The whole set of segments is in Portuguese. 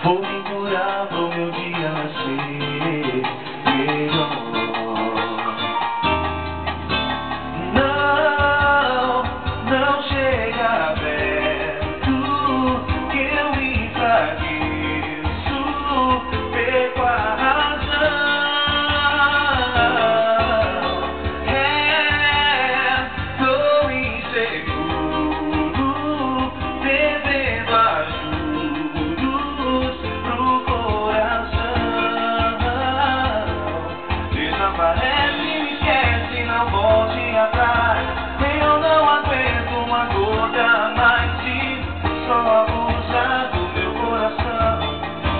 Vou me curar pro meu dia nascer melhor. Não chega perto que eu enfraqueço, perco a razão. Tô inseguro, devendo ajudos pro coração. Desaparece, me esquece, não volte atrás. Eu não aguento uma gota mais de só abusar do meu coração.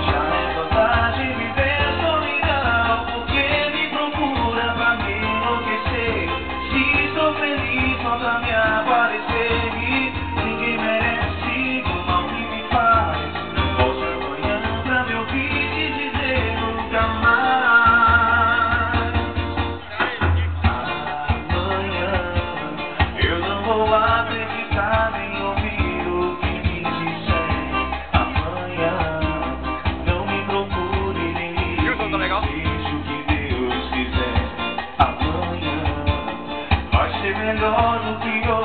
Já é vantagem viver solidão, porque me procura pra me enlouquecer. Se estou feliz, volta a me aparecer. E ninguém merece o mal que me faz. Volte amanhã pra me ouvir te dizer nunca mais. Amanhã eu não vou acreditar nem ouvir o que me disser. Amanhã não me procure nem ligue, deixe o que Deus quiser. Amanhã vai ser melhor do que hoje.